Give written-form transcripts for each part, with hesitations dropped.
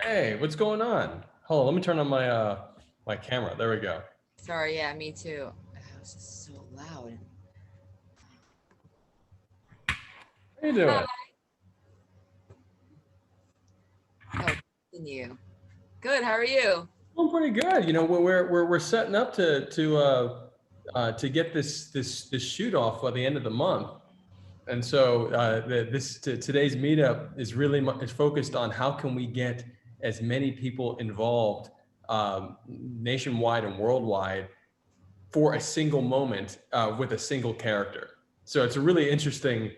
Hey, what's going on? Hold on, let me turn on my camera. There we go. Sorry, yeah, me too. It was just so loud. How you Hi. doing? Oh, continue. Good. How are you? I'm pretty good. You know, we're setting up to get this shoot off by the end of the month, and so today's meetup is really is focused on how can we get as many people involved nationwide and worldwide for a single moment with a single character. So it's a really interesting.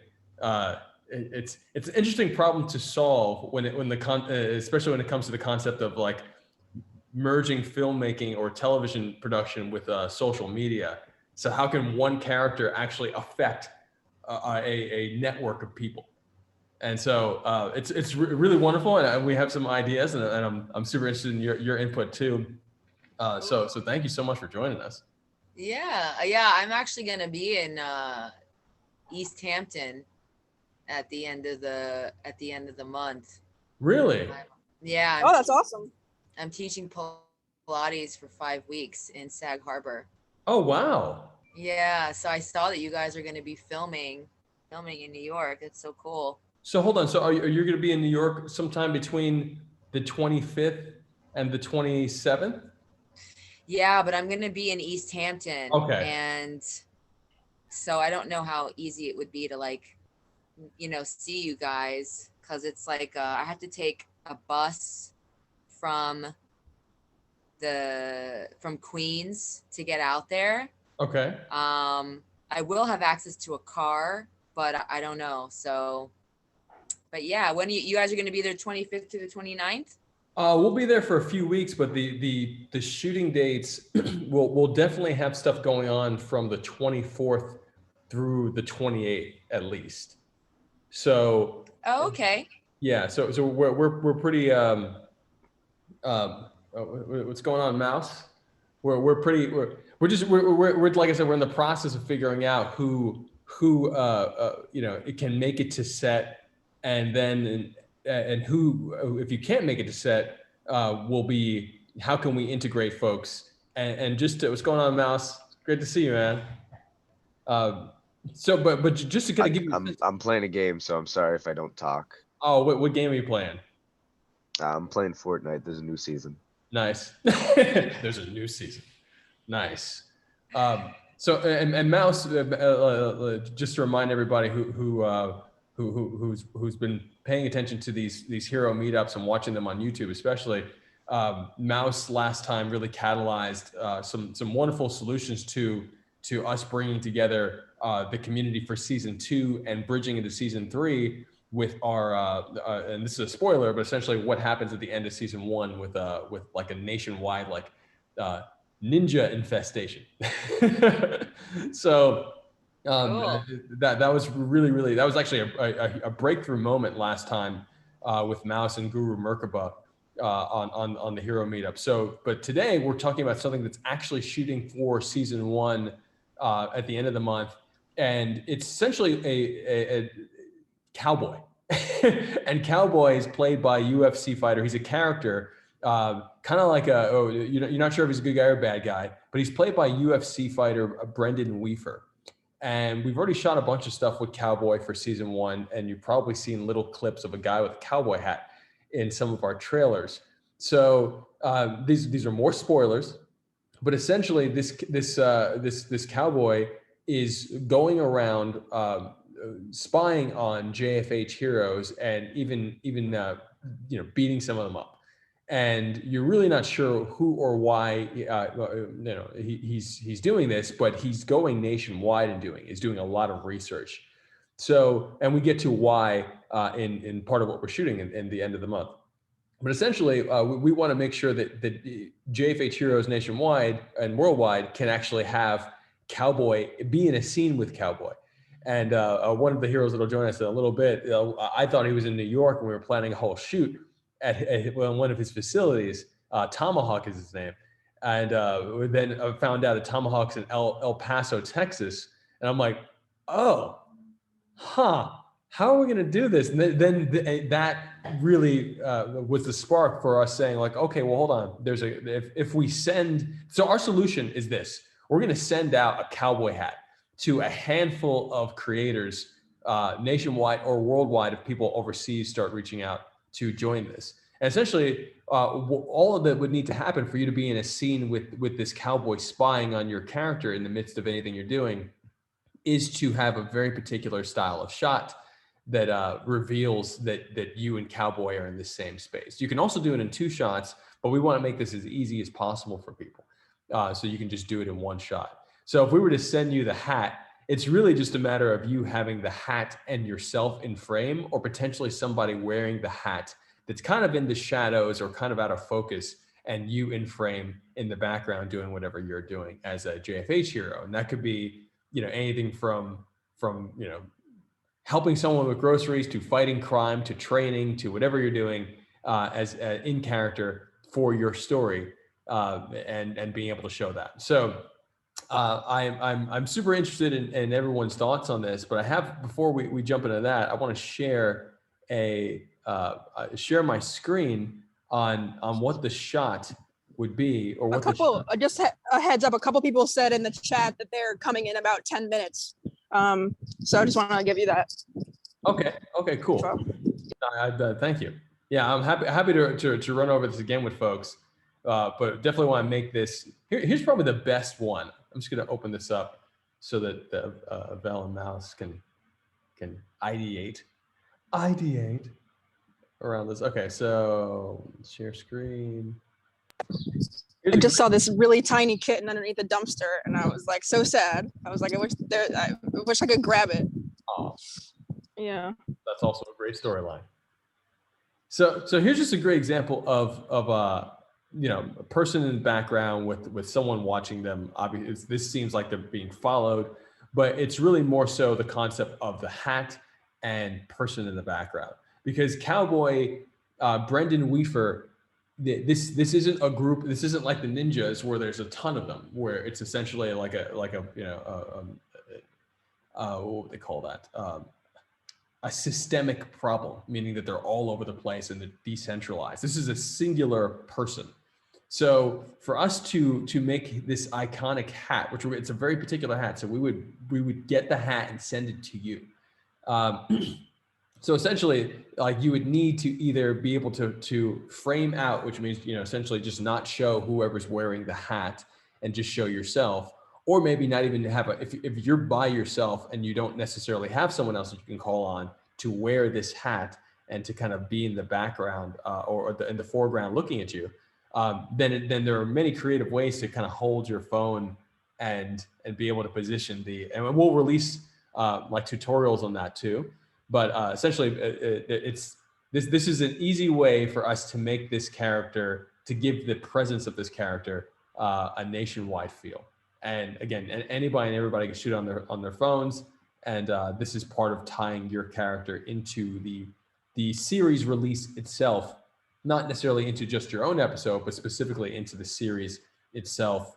It's an interesting problem to solve especially when it comes to the concept of like merging filmmaking or television production with social media. So how can one character actually affect a network of people? And so it's really wonderful, and we have some ideas, and I'm super interested in your input too. So thank you so much for joining us. Yeah. I'm actually gonna be in East Hampton at the end of the month. Really? Yeah, Oh, that's awesome. I'm teaching Pilates for 5 weeks in Sag Harbor. Oh wow. Yeah, so I saw that you guys are gonna be filming in New York. It's so cool. So hold on. So are you going to be in New York sometime between the 25th and the 27th? Yeah, but I'm gonna be in East Hampton, Okay. and so I don't know how easy it would be to see you guys because it's like I have to take a bus from from Queens to get out there. Okay. I will have access to a car, but I don't know. So, but yeah, when you guys are going to be there 25th to the 29th? We'll be there for a few weeks, but the shooting dates we'll definitely have stuff going on from the 24th through the 28th at least. So Oh, okay. yeah, so we're pretty what's going on, Mouse? We're pretty we're just we're like I said, we're in the process of figuring out who it can make it to set, and then and who, if you can't make it to set, will be how can we integrate folks, and just what's going on, Mouse? Great to see you, man. Um, but just to kind of I'm give you a I'm sense, I'm playing a game, so I'm sorry if I don't talk. oh, what game are you playing? I'm playing Fortnite. There's a new season. Nice. There's a new season. Nice. So and Mouse, just to remind everybody who's been paying attention to these hero meetups and watching them on YouTube, especially, Mouse last time really catalyzed some wonderful solutions to us bringing together the community for season 2 and bridging into season 3 with our and this is a spoiler, but essentially what happens at the end of season 1 with like a nationwide like uh, ninja infestation. So um, Cool. that was really that was actually a breakthrough moment last time with Mouse and Guru Merkaba on the Hero Meetup. So, but today we're talking about something that's actually shooting for season 1 at the end of the month, and it's essentially a Cowboy. And Cowboy is played by a UFC fighter. He's a character, kind of like you're not sure if he's a good guy or a bad guy, but he's played by UFC fighter Brendan Weafer. And we've already shot a bunch of stuff with Cowboy for season 1, and you've probably seen little clips of a guy with a cowboy hat in some of our trailers. So these are more spoilers, but essentially this cowboy is going around spying on JFH Heroes, and even beating some of them up, and you're really not sure who or why he's doing this, but he's going nationwide and he's doing a lot of research. So, and we get to why in part of what we're shooting in the end of the month. But essentially, we want to make sure that JFH Heroes nationwide and worldwide can actually have Cowboy be in a scene with Cowboy. And one of the heroes that'll join us in a little bit, I thought he was in New York when we were planning a whole shoot at one of his facilities. Tomahawk is his name. And then I found out that Tomahawk's in El Paso, Texas. And I'm like, oh, huh. how are we going to do this? And then that really was the spark for us saying like, okay, well, hold on. If we send, so our solution is this: we're going to send out a cowboy hat to a handful of creators nationwide or worldwide if people overseas start reaching out to join this. And essentially, all of that would need to happen for you to be in a scene with this cowboy spying on your character in the midst of anything you're doing is to have a very particular style of shot that reveals that you and Cowboy are in the same space. You can also do it in 2 shots, but we want to make this as easy as possible for people. So you can just do it in 1 shot. So if we were to send you the hat, it's really just a matter of you having the hat and yourself in frame, or potentially somebody wearing the hat that's kind of in the shadows or kind of out of focus, and you in frame in the background doing whatever you're doing as a JFH hero. And that could be, anything from helping someone with groceries to fighting crime to training to whatever you're doing as in character for your story, and being able to show that. So I'm super interested in everyone's thoughts on this, but I have, before we jump into that, I want to share share my screen on what the shot would be, or what just a heads up, a couple people said in the chat that they're coming in about 10 minutes. So I just want to give you that. Okay, cool. Thank you. Yeah, I'm happy to run over this again with folks, but definitely want to make this. Here's probably the best one. I'm just going to open this up so that Val and Mouse can ideate around this. Okay, so share screen. I just saw this really tiny kitten underneath the dumpster, and I was like so sad. I was like, I wish I could grab it. Oh, yeah. That's also a great storyline. So here's just a great example of a person in the background with someone watching them. Obviously, this seems like they're being followed, but it's really more so the concept of the hat and person in the background. Because Cowboy, Brendan Weafer, this isn't a group. This isn't like the ninjas where there's a ton of them, where it's essentially like a what would they call that? A systemic problem, meaning that they're all over the place and they're decentralized. This is a singular person. So for us to make this iconic hat, which it's a very particular hat, so we would get the hat and send it to you. So essentially, like, you would need to either be able to frame out, which means, essentially just not show whoever's wearing the hat and just show yourself, or maybe not even have if you're by yourself and you don't necessarily have someone else that you can call on to wear this hat and to kind of be in the background in the foreground looking at you, then there are many creative ways to kind of hold your phone and be able to position and we'll release like tutorials on that too. But essentially, this is an easy way for us to make this character, to give the presence of this character a nationwide feel. And again, anybody and everybody can shoot on their phones, and this is part of tying your character into the series release itself, not necessarily into just your own episode, but specifically into the series itself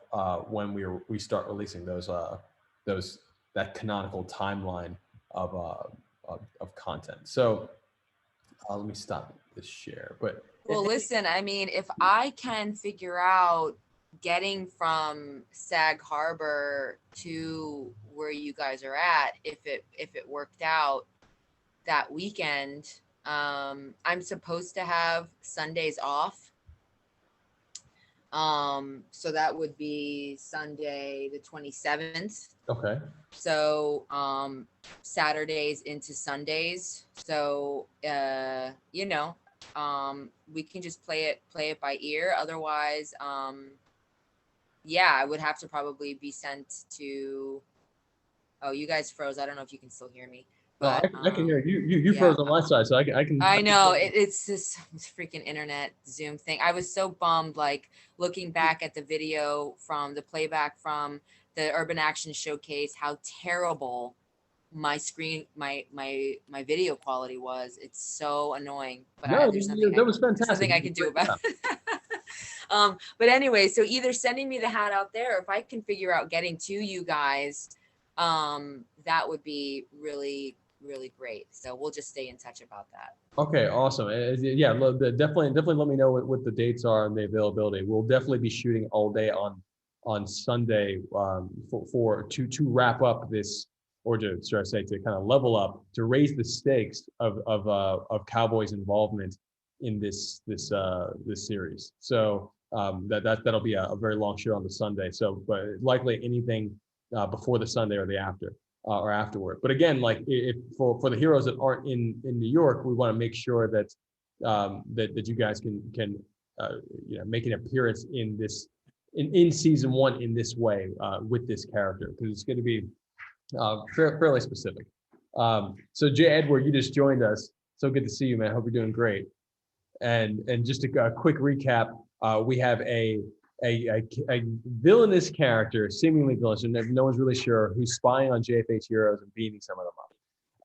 when we start releasing that canonical timeline of content. So let me stop this share. But well, listen, I mean, if I can figure out getting from Sag Harbor to where you guys are at, if it worked out that weekend, I'm supposed to have Sundays off. So that would be Sunday the 27th. Okay. So Saturdays into Sundays. So we can just play it by ear. Otherwise, I would have to probably be sent to. Oh, you guys froze. I don't know if you can still hear me. But I can hear you. You froze on my side, so I can. I know it's this freaking internet Zoom thing. I was so bummed, like, looking back at the video from the playback from the Urban Action Showcase, how terrible my video quality was. It's so annoying. But there's nothing. That was fantastic. There's nothing I can do about it. But anyway, so either sending me the hat out there, or if I can figure out getting to you guys, that would be really really great. So we'll just stay in touch about that. Okay, awesome. Yeah, definitely let me know what the dates are and the availability. We'll definitely be shooting all day on Sunday to wrap up this, or to should I say, to kind of level up, to raise the stakes of Cowboy's involvement in this series. So that'll be a very long show on the Sunday. So, but likely anything before the Sunday or the after. Or afterward. But again, like if for the heroes that aren't in New York, we want to make sure that that you guys can make an appearance in this in season 1 in this way with this character, because it's going to be fairly specific. So J. Edward, you just joined us. So good to see you, man. Hope you're doing great. And just a quick recap, we have a villainous character, seemingly villainous, and no one's really sure, who's spying on JFH Heroes and beating some of them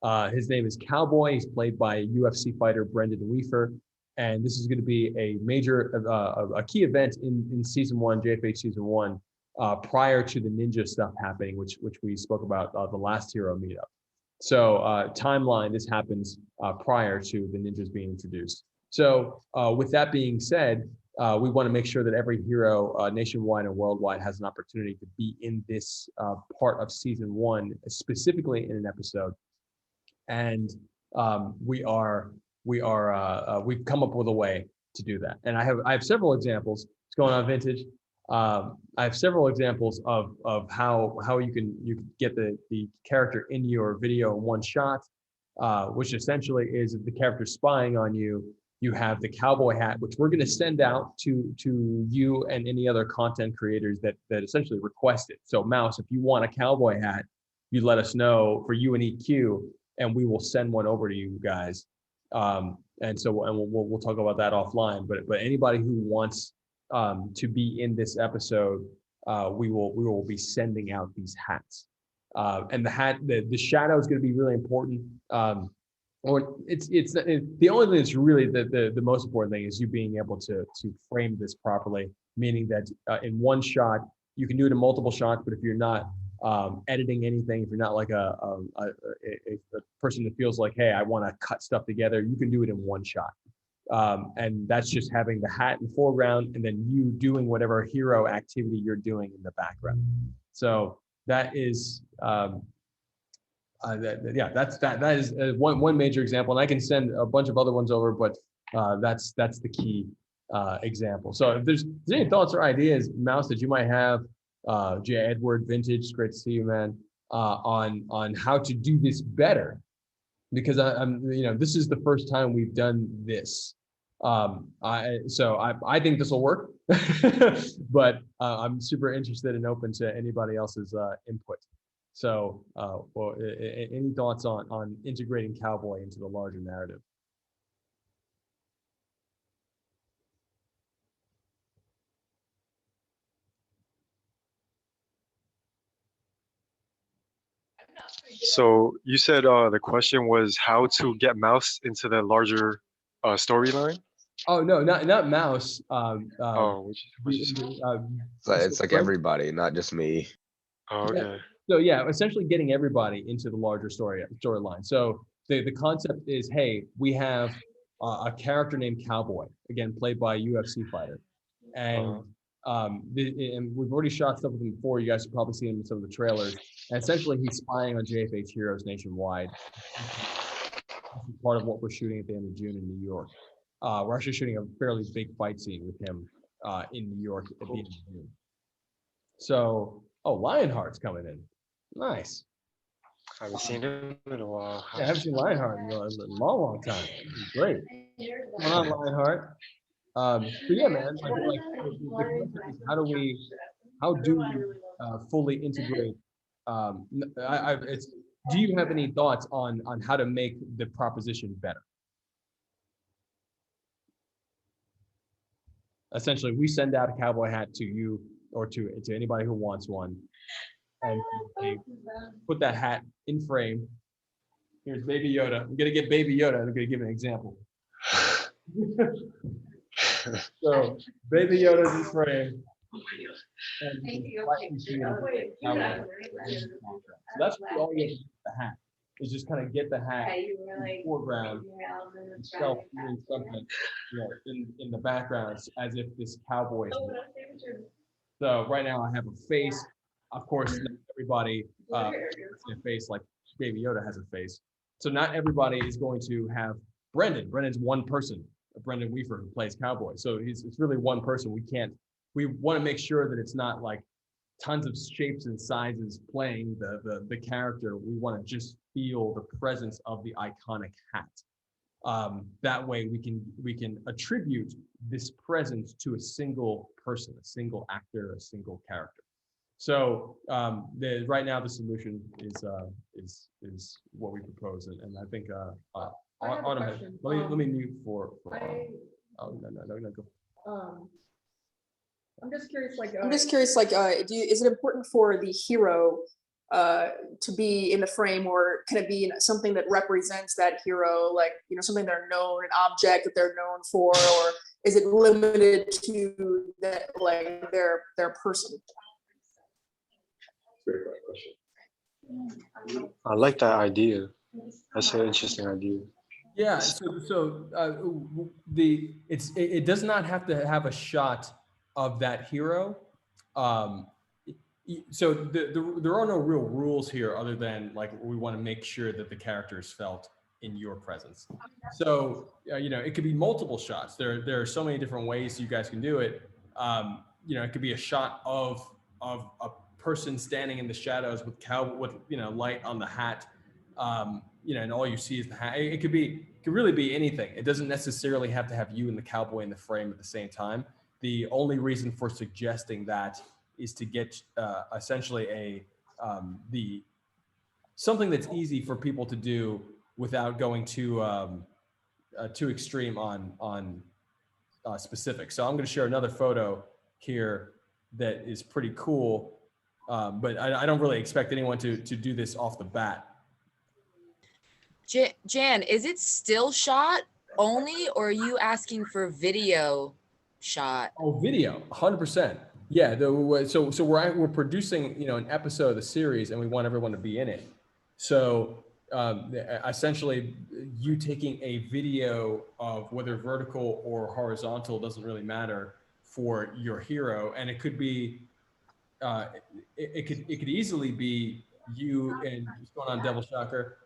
up. His name is Cowboy. He's played by UFC fighter Brendan Weafer, and this is going to be a major, a key event in season 1, JFH season 1, prior to the ninja stuff happening, which we spoke about the last hero meetup. So timeline, this happens prior to the ninjas being introduced. So with that being said, we want to make sure that every hero nationwide and worldwide has an opportunity to be in this part of season 1, specifically in an episode. And we've come up with a way to do that. And I have several examples. It's going on Vintage. I have several examples of how you can get the character in your video in one shot, which essentially is if the character's spying on you. You have the cowboy hat, which we're going to send out to you and any other content creators that essentially request it. So Mouse, if you want a cowboy hat, you let us know for you and EQ, and we will send one over to you guys. And we'll talk about that offline. But anybody who wants to be in this episode, we will be sending out these hats. And the hat, the shadow is going to be really important. Or it's the only thing that's really the most important thing is you being able to frame this properly, meaning that in one shot, you can do it in multiple shots, but if you're not editing anything, if you're not like a person that feels like, hey, I want to cut stuff together, you can do it in one shot. And that's just having the hat in the foreground and then you doing whatever hero activity you're doing in the background. So that is that is one major example, and I can send a bunch of other ones over, but that's the key example. So if there's any thoughts or ideas, Mouse, that you might have, J. Edward, Vintage, it's great to see you, man, on how to do this better, because this is the first time we've done this. I think this will work, but I'm super interested and open to anybody else's input. So, any thoughts on integrating Cowboy into the larger narrative? So you said the question was how to get Mouse into the larger storyline? Oh no, not Mouse. It's like everybody, not just me. Oh, okay. So yeah, essentially getting everybody into the larger storyline. So the concept is, hey, we have a character named Cowboy, again played by a UFC fighter, and and we've already shot stuff with him before. You guys have probably seen him in some of the trailers. And essentially, he's spying on JFH Heroes nationwide. This is part of what we're shooting at the end of June in New York. We're actually shooting a fairly big fight scene with him in New York at the end of June. So, Lionheart's coming in. Nice. I haven't seen him in a while. Yeah, I haven't seen Lionheart in a long time. Great. Come on, Lionheart. So yeah, man. How do we fully integrate? Do you have any thoughts on how to make the proposition better? Essentially, we send out a cowboy hat to you or to anybody who wants one, and they put that hat in frame. Here's Baby Yoda. I'm gonna get Baby Yoda. I'm gonna give an example. So Baby Yoda's in frame. And so that's really all you have to do with the hat. is just kind of get the hat in the foreground, yourself doing something, in the background as if this cowboy is. So right now I have a face. Of course, not everybody has a face like Baby Yoda has a face. So not everybody is going to have Brendan. Brendan's one person, Brendan Weafer, who plays Cowboy. So it's really one person. We want to make sure that it's not like tons of shapes and sizes playing the character. We want to just feel the presence of the iconic hat. That way we can attribute this presence to a single person, a single actor, a single character. So right now the solution is what we propose, and I think Autumn, let me mute for oh no go. I'm just curious, is it important for the hero to be in the frame, or can it be something that represents that hero, like, something they're known, an object that they're known for, or is it limited to that, like their person? Great question. I like that idea. That's an interesting idea. Yeah. So it does not have to have a shot of that hero. So there are no real rules here other than like we want to make sure that the character is felt in your presence. So it could be multiple shots. There are so many different ways you guys can do it. It could be a shot of a person standing in the shadows with light on the hat. And all you see is the hat. It could really be anything. It doesn't necessarily have to have you and the cowboy in the frame at the same time. The only reason for suggesting that is to get essentially something that's easy for people to do without going too extreme on specifics. So I'm going to share another photo here that is pretty cool, but I don't really expect anyone to do this off the bat. Jan, is it still shot only, or are you asking for video shot? Oh, video, 100%. Yeah. So we're producing, an episode of the series, and we want everyone to be in it. So essentially, you taking a video of whether vertical or horizontal doesn't really matter for your hero, and it could be, it could easily be you and what's going on, Devil Shocker.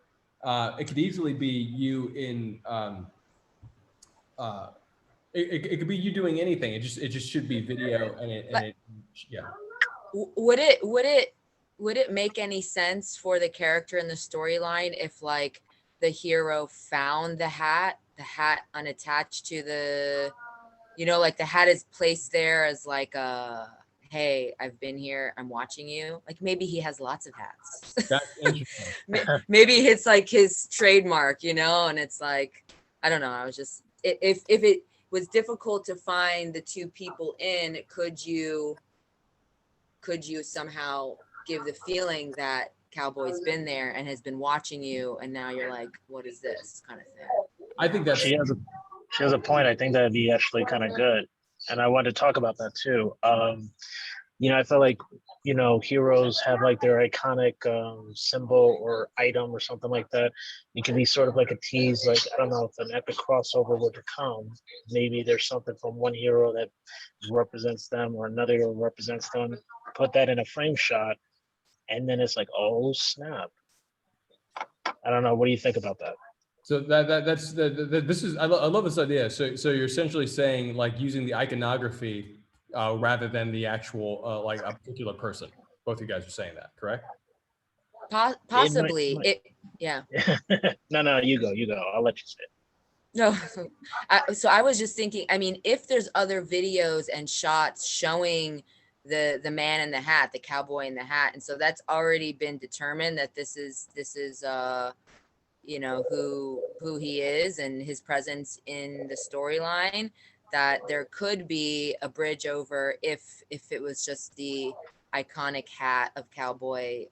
It could easily be you in. It could be you doing anything. It just should be video, yeah. Would it make any sense for the character in the storyline if like the hero found the hat unattached to the, like the hat is placed there as like hey, I've been here, I'm watching you. Like maybe he has lots of hats. That's interesting. Maybe it's like his trademark, and it's like, I don't know. I was just, if it was difficult to find the two people in, could you somehow give the feeling that Cowboy's been there and has been watching you, and now you're like, what is this kind of thing? I think that she has a point. I think that'd be actually kind of good, and I wanted to talk about that too. I feel like heroes have like their iconic symbol or item or something like that. It can be sort of like a tease, like, I don't know, if an epic crossover were to come, maybe there's something from one hero that represents them or another hero represents them, put that in a frame shot, and then it's like, oh snap. I don't know, what do you think about that? So that's this is I love this idea. So you're essentially saying like using the iconography rather than the actual like a particular person. Both of you guys are saying that, correct? Possibly. Yeah. No, you go. I'll let you say it. No, so I was just thinking, I mean, if there's other videos and shots showing the man in the hat, the cowboy in the hat, and so that's already been determined that this is who he is and his presence in the storyline, that there could be a bridge over if it was just the iconic hat of Cowboy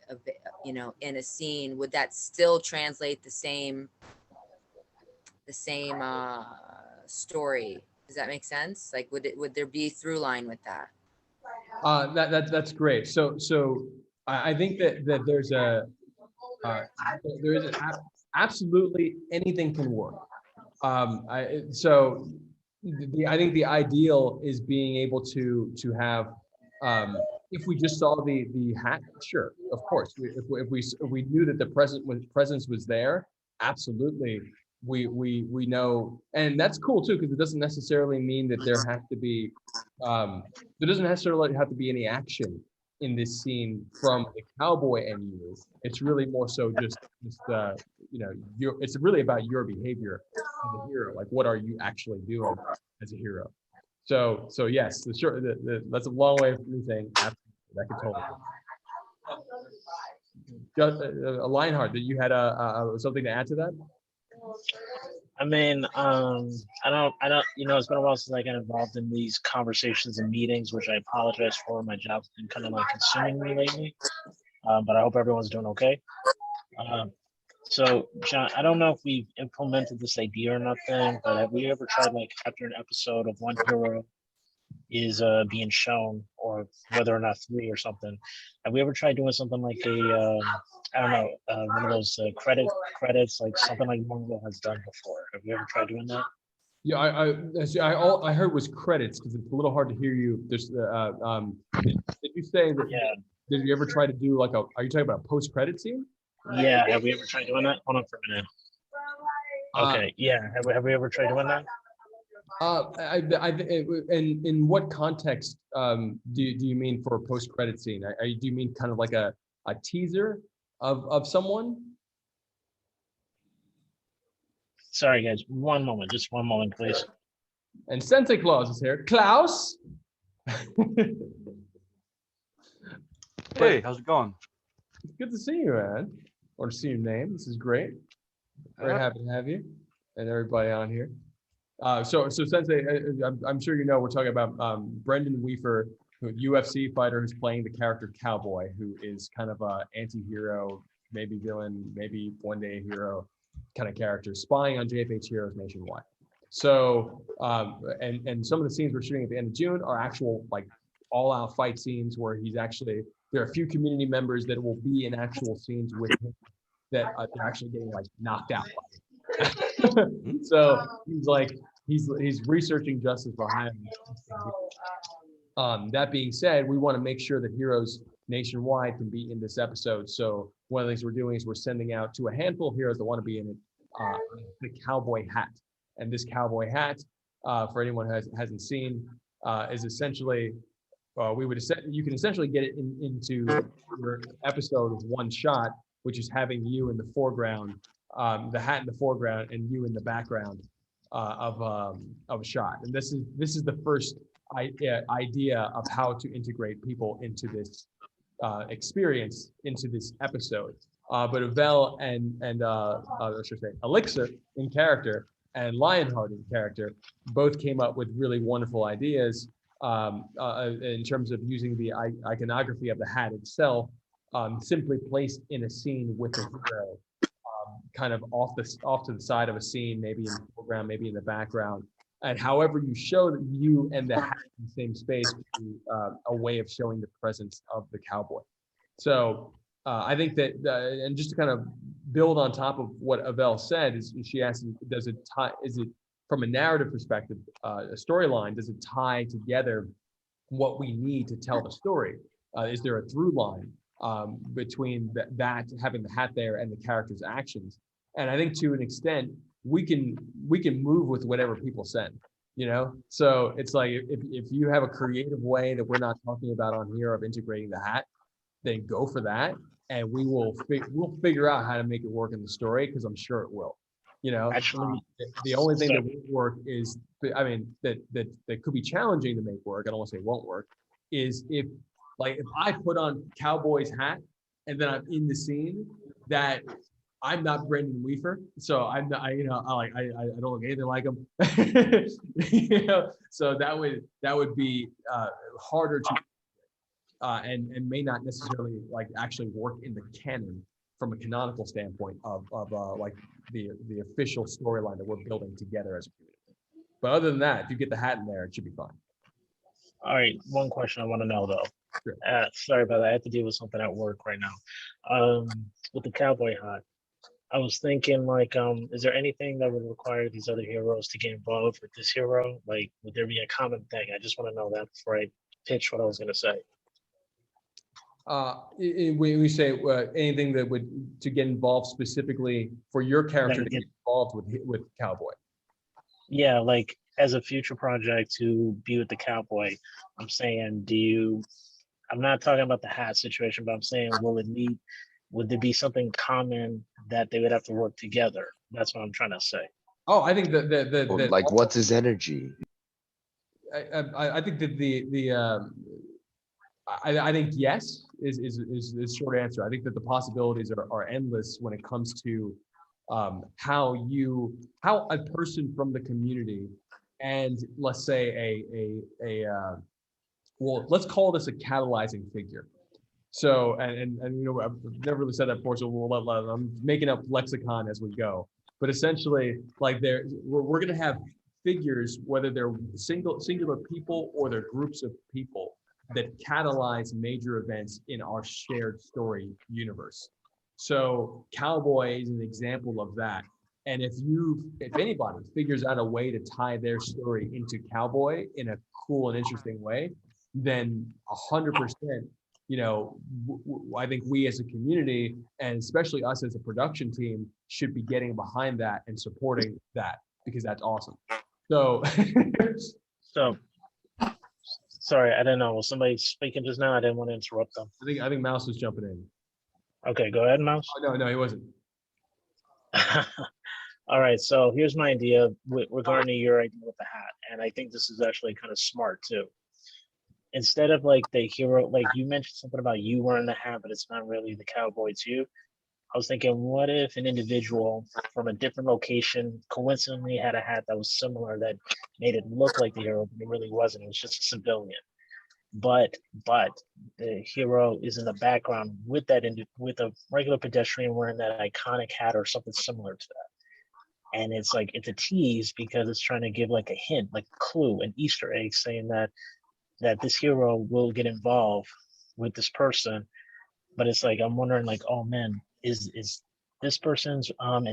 in a scene. Would that still translate the same story? Does that make sense? Like, would there be through line with that? That's great. So I think that there's Uh, there is absolutely anything can work. So I think the ideal is being able to have, if we just saw the hat, sure, of course. If we knew that the presence was there, absolutely. We know, and that's cool too, because it doesn't necessarily mean that there has to be, there doesn't necessarily have to be any action in this scene from the cowboy and you. It's really more so just you know, it's really about your behavior as a hero. Like, what are you actually doing as a hero? So yes, that's a long way of me saying absolutely, that could totally. Just Lionheart, that you had something to add to that? I mean, I don't, it's been a while since I got involved in these conversations and meetings, which I apologize for. My job's been kind of like consuming me lately, but I hope everyone's doing okay. So, John, I don't know if we've implemented this idea or nothing, but have we ever tried, like, after an episode of one hero is being shown, or whether or not 3 or something, have we ever tried doing something like a, I don't know, one of those credits, like something like Marvel has done before? Have you ever tried doing that? Yeah, I heard was credits, because it's a little hard to hear you. There's did you say that? Yeah. Did you ever try to do like are you talking about a post-credit scene? Yeah, have we ever tried doing that? Hold on for a minute. Okay, yeah, have we ever tried doing that? In what context do you mean for a post-credit scene? Do you mean kind of like a teaser of someone? Sorry, guys, just one moment, please. And Santa Claus is here. Klaus. Hey, how's it going? It's good to see you, man. Or to see your name. This is great. Very happy to have you and everybody on here. So Sensei, I'm sure you know we're talking about Brendan Weafer, who UFC fighter who's playing the character Cowboy, who is kind of a anti-hero, maybe villain, maybe one day a hero kind of character, spying on JFH Heroes nationwide. So and some of the scenes we're shooting at the end of June are actual like all-out fight scenes where he's actually, there are a few community members that will be in actual scenes with him that they're actually getting like knocked out by him. So he's like, he's researching justice behind him. That being said, we want to make sure that heroes nationwide can be in this episode. So one of the things we're doing is we're sending out to a handful of heroes that want to be in it the cowboy hat. And this cowboy hat, for anyone who hasn't seen, is essentially, you can essentially get it into your episode with one shot, which is having you in the foreground, the hat in the foreground, and you in the background of a shot. And this is the first idea of how to integrate people into this experience, into this episode. But Avell and I should say Elixir in character and Lionheart in character both came up with really wonderful ideas in terms of using the iconography of the hat itself, simply placed in a scene with a hero, kind of off to the side of a scene, maybe in the foreground, maybe in the background. And however you show that you and the hat in the same space would be a way of showing the presence of the cowboy. So I think that, and just to kind of build on top of what Avell said, is she asked, is it from a narrative perspective, a storyline, does it tie together what we need to tell the story? Is there a through line between that having the hat there and the character's actions? And I think to an extent, we can move with whatever people send, you know? So it's like, if you have a creative way that we're not talking about on here of integrating the hat, then go for that. And we'll figure out how to make it work in the story, because I'm sure it will. You know, Actually, the only thing that won't work is, I mean, that could be challenging to make work. I don't want to say won't work. Is if I put on Cowboy's hat and then I'm in the scene, that I'm not Brendan Weafer, so I don't look anything like him. You know, so that would be harder to. And may not necessarily like actually work in the canon from a canonical standpoint of like the official storyline that we're building together as a community. But other than that, if you get the hat in there, it should be fine. all right, one question I want to know though. Sure. Sorry about that. I have to deal with something at work right now. With the cowboy hat, I was thinking like, is there anything that would require these other heroes to get involved with this hero? Like, would there be a common thing? I just want to know that before I pitch what I was gonna say. When we say anything that would to get involved specifically for your character to get involved with Cowboy. Yeah, like as a future project to be with the cowboy, I'm saying, I'm not talking about the hat situation, but I'm saying, would there be something common that they would have to work together? That's what I'm trying to say. Oh, I think Well, like, what's his energy? I think that I think yes is the short answer. I think that the possibilities are endless when it comes to how a person from the community and let's say well, let's call this a catalyzing figure. So and you know, I've never really said that before, so I'm making up lexicon as we go. But essentially, like we're going to have figures, whether they're singular people or they're groups of people that catalyze major events in our shared story universe. So Cowboy is an example of that. And if anybody figures out a way to tie their story into Cowboy in a cool and interesting way, then 100%, you know, I think we as a community, and especially us as a production team, should be getting behind that and supporting that, because that's awesome. So, sorry, I didn't know. Was somebody speaking just now? I didn't want to interrupt them. I think Mouse was jumping in. Okay, go ahead, Mouse. Oh, no, he wasn't. All right, so here's my idea regarding your idea with the hat, and I think this is actually kind of smart too. Instead of like the hero, like you mentioned something about you wearing the hat, but it's not really the cowboy, it's you. I was thinking, what if an individual from a different location coincidentally had a hat that was similar, that made it look like the hero, but it really wasn't. It was just a civilian. But the hero is in the background with with a regular pedestrian wearing that iconic hat or something similar to that. And it's like, it's a tease because it's trying to give like a hint, like a clue, an Easter egg, saying that this hero will get involved with this person. But it's like, I'm wondering, like, oh man, is this person's what do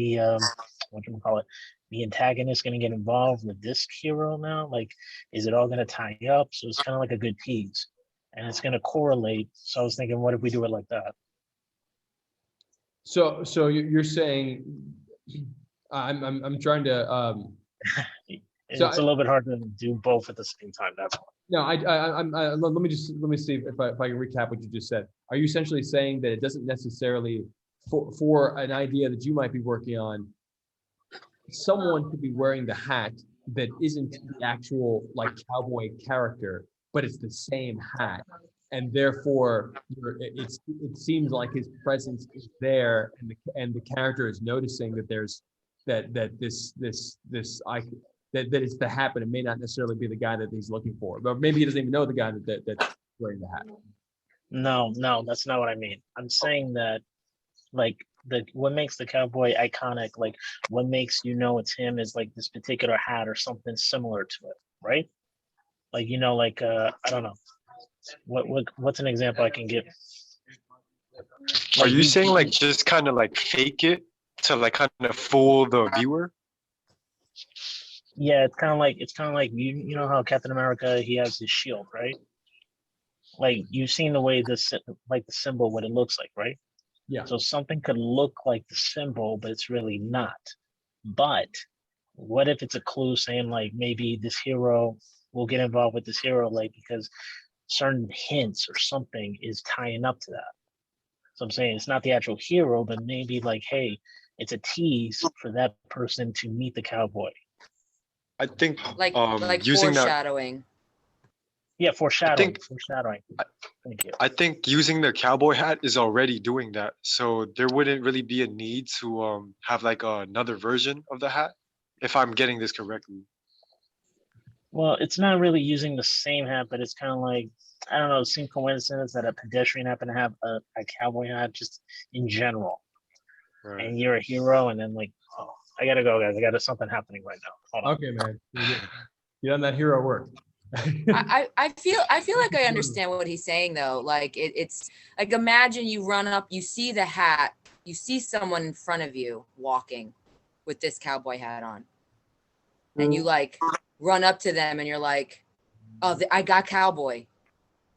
you call it, the antagonist going to get involved with this hero now? Like, is it all going to tie up? So it's kind of like a good tease, and it's going to correlate. So I was thinking, what if we do it like that? So you're saying, I'm trying to It's a little bit hard to do both at the same time. That's all. No, let me see if I can recap what you just said. Are you essentially saying that it doesn't necessarily, for an idea that you might be working on, someone could be wearing the hat that isn't the actual like cowboy character, but it's the same hat, and therefore it seems like his presence is there, and the character is noticing that there's that it's the hat, but it may not necessarily be the guy that he's looking for. But maybe he doesn't even know the guy that's wearing the hat. No, that's not what I mean. I'm saying that, like, what makes the cowboy iconic, like what makes you know it's him, is like this particular hat or something similar to it, right? Like, you know, like I don't know. What's an example I can give? Are you saying like just kind of like fake it to like kind of fool the viewer? Yeah, it's kind of like you know how Captain America, he has his shield, right? Like, you've seen the way the symbol, what it looks like, right? Yeah. So something could look like the symbol, but it's really not. But what if it's a clue saying like maybe this hero will get involved with this hero, like because certain hints or something is tying up to that. So I'm saying it's not the actual hero, but maybe like, hey, it's a tease for that person to meet the cowboy. I think like using foreshadowing. Yeah, foreshadowing. Thank you. I think using the cowboy hat is already doing that, so there wouldn't really be a need to have like another version of the hat, if I'm getting this correctly. Well, it's not really using the same hat, but it's kind of like, I don't know, it seems coincidence that a pedestrian happened to have a cowboy hat just in general. Right. And you're a hero, and then like, oh, I gotta go, guys. I got something happening right now. Hold on. Okay, man. Get on that hero work. I feel like I understand what he's saying though. Like it's like, imagine you run up, you see the hat, you see someone in front of you walking with this cowboy hat on, and you like run up to them and you're like, oh, I got Cowboy,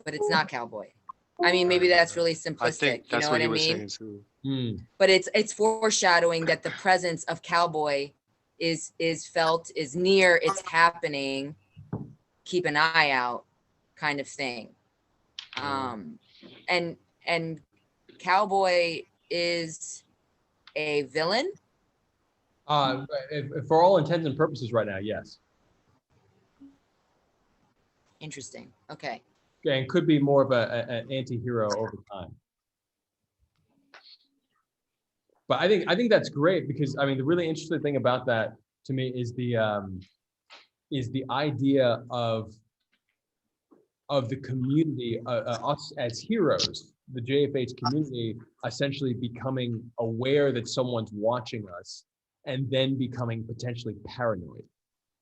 but it's not Cowboy. I mean, maybe that's really I simplistic, think you that's know what what he I was mean? saying too. But it's foreshadowing that the presence of Cowboy is felt, is near, it's happening. Keep an eye out, kind of thing. And Cowboy is a villain. For all intents and purposes, right now, yes. Interesting. Okay. And could be more of an anti-hero over time. But I think that's great, because I mean the really interesting thing about that to me is the idea of the community, us as heroes, the JFH community, essentially becoming aware that someone's watching us, and then becoming potentially paranoid.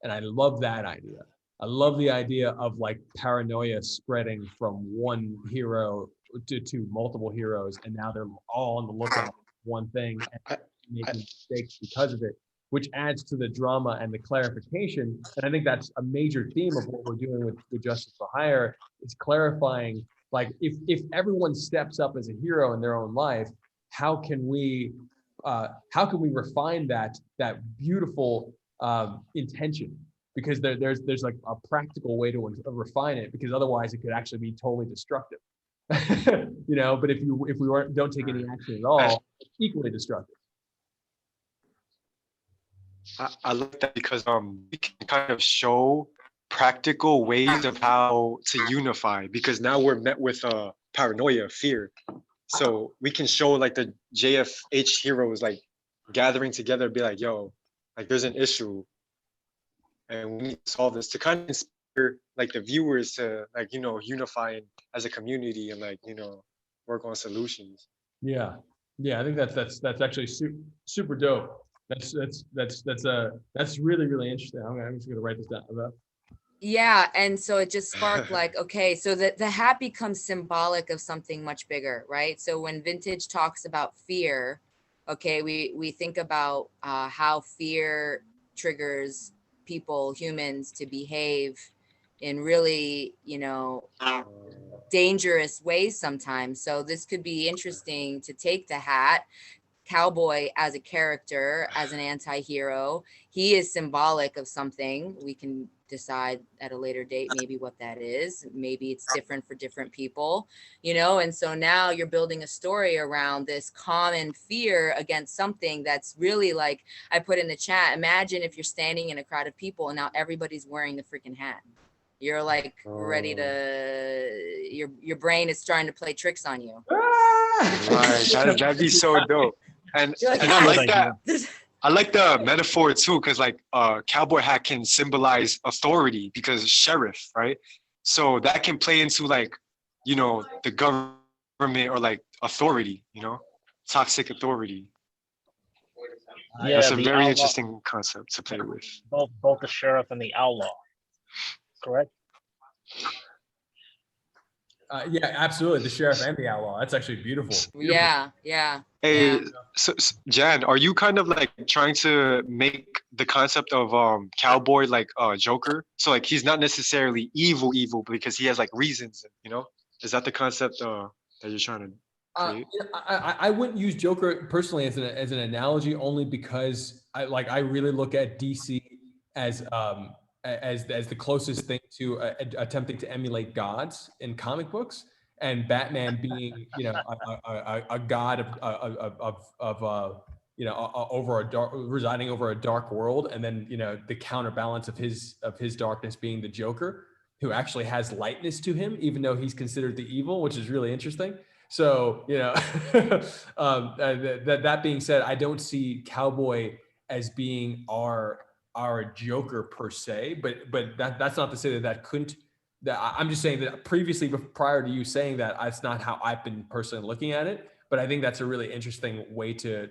And I love that idea. I love the idea of like paranoia spreading from one hero to multiple heroes, and now they're all on the lookout for one thing and making mistakes because of it, which adds to the drama and the clarification. And I think that's a major theme of what we're doing with Justice for Hire, is clarifying, like, if everyone steps up as a hero in their own life, how can we refine that beautiful intention? Because there's like a practical way to refine it, because otherwise it could actually be totally destructive. You know, but if we don't take any action at all, it's equally destructive. I like that because we can kind of show practical ways of how to unify, because now we're met with paranoia, fear. So we can show like the JFH heroes like gathering together and be like, yo, like there's an issue and we need to solve this, to kind of inspire like the viewers to, like, you know, unify as a community and, like, you know, work on solutions. Yeah, I think that's actually super dope. That's really, really interesting. I'm just gonna write this down. Yeah, and so it just sparked like, okay, so the hat becomes symbolic of something much bigger, right? So when Vintage talks about fear, okay, we think about how fear triggers people, humans, to behave in really, you know, dangerous ways sometimes. So this could be interesting to take the hat, Cowboy as a character, as an anti-hero. He is symbolic of something. We can decide at a later date maybe what that is. Maybe it's different for different people, you know. And so now you're building a story around this common fear against something that's really, like I put in the chat, imagine if you're standing in a crowd of people and now everybody's wearing the freaking hat. You're like ready to, your brain is starting to play tricks on you. Right, that'd be so dope. And I like that. I like the metaphor too, because like cowboy hat can symbolize authority, because sheriff, right? So that can play into, like, you know, the government, or like authority, you know, toxic authority. Yeah, that's a the very outlaw, interesting concept to play with. both the sheriff and the outlaw, correct? Yeah, absolutely. The sheriff and the outlaw. That's actually beautiful. Yeah. Hey, so Jan, are you kind of like trying to make the concept of Cowboy like Joker? So like he's not necessarily evil because he has like reasons, you know? Is that the concept that you're trying to create? I wouldn't use Joker personally as an analogy, only because I really look at DC as the closest thing to attempting to emulate gods in comic books, and Batman being, you know, a god of you know, over a dark, residing over a dark world, and then, you know, the counterbalance of his darkness being the Joker, who actually has lightness to him, even though he's considered the evil, which is really interesting. So, you know, that being said, I don't see Cowboy as being our Joker per se, but that's not to say that couldn't. That I'm just saying that previously, prior to you saying that, that's not how I've been personally looking at it. But I think that's a really interesting way to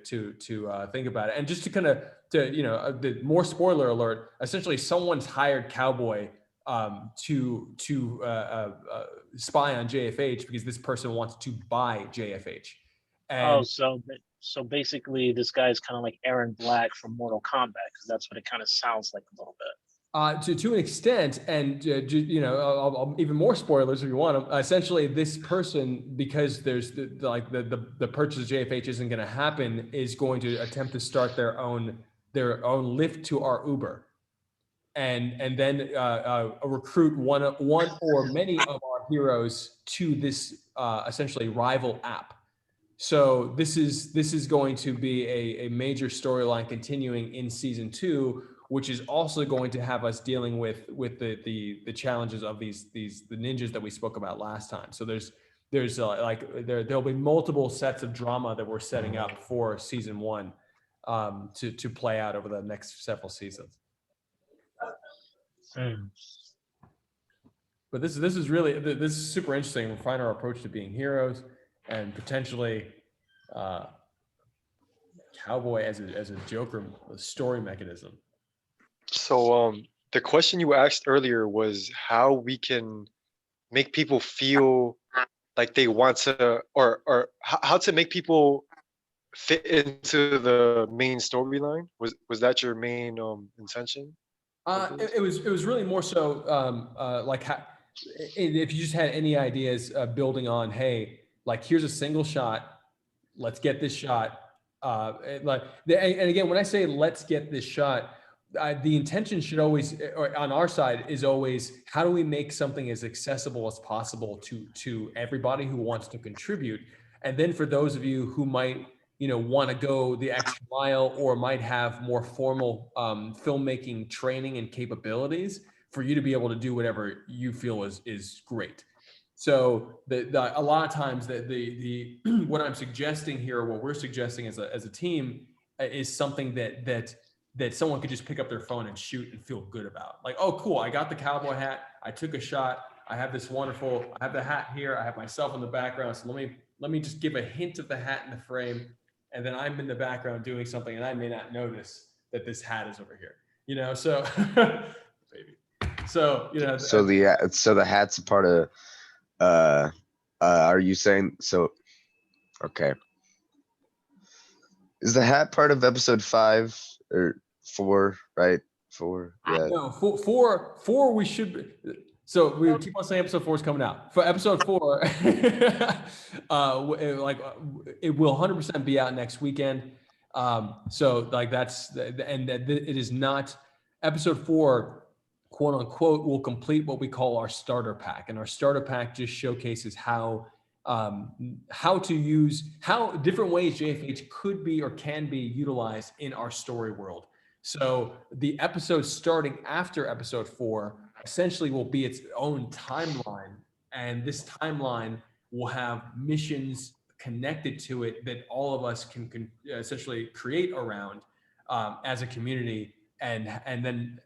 think about it. And just to kind of, you know, the more spoiler alert, essentially someone's hired Cowboy spy on JFH because this person wants to buy JFH. Oh, And so basically, this guy's kind of like Aaron Black from Mortal Kombat, because that's what it kind of sounds like a little bit. To an extent, and even more spoilers if you want them. Essentially, this person, because there's the purchase of JFH isn't going to happen, is going to attempt to start their own Lyft to our Uber, and then recruit one or many of our heroes to this essentially rival app. So this is going to be a major storyline continuing in season 2, which is also going to have us dealing with the challenges of the ninjas that we spoke about last time. So there'll be multiple sets of drama that we're setting up for season 1 to play out over the next several seasons. But this is super interesting. We're finding our approach to being heroes and potentially Cowboy as a Joker story mechanism. So the question you asked earlier was how we can make people feel like they want to, or how to make people fit into the main storyline. Was that your main intention? It was really more so if you just had any ideas building on, hey, like here's a single shot, let's get this shot. And again, when I say let's get this shot, the intention should always, or on our side, is always how do we make something as accessible as possible to everybody who wants to contribute, and then for those of you who might want to go the extra mile or might have more formal filmmaking training and capabilities, for you to be able to do whatever you feel is great. So a lot of times the what I'm suggesting here, what we're suggesting as a team, is something that someone could just pick up their phone and shoot and feel good about. Like, oh, cool, I got the cowboy hat, I took a shot, I have the hat here, I have myself in the background, so let me just give a hint of the hat in the frame, and then I'm in the background doing something, and I may not notice that this hat is over here. So baby. So So the hat's a part of are you saying so? Okay. Is the hat part of episode 5 or 4, right? 4. Yeah. No, 4 we should be. So we keep on saying episode 4 is coming out. For episode 4, it will 100% be out next weekend. So like it is not episode 4, quote unquote, will complete what we call our starter pack, and our starter pack just showcases how different ways JFH could be or can be utilized in our story world. So the episode starting after episode 4 essentially will be its own timeline, and this timeline will have missions connected to it that all of us can essentially create around as a community, and then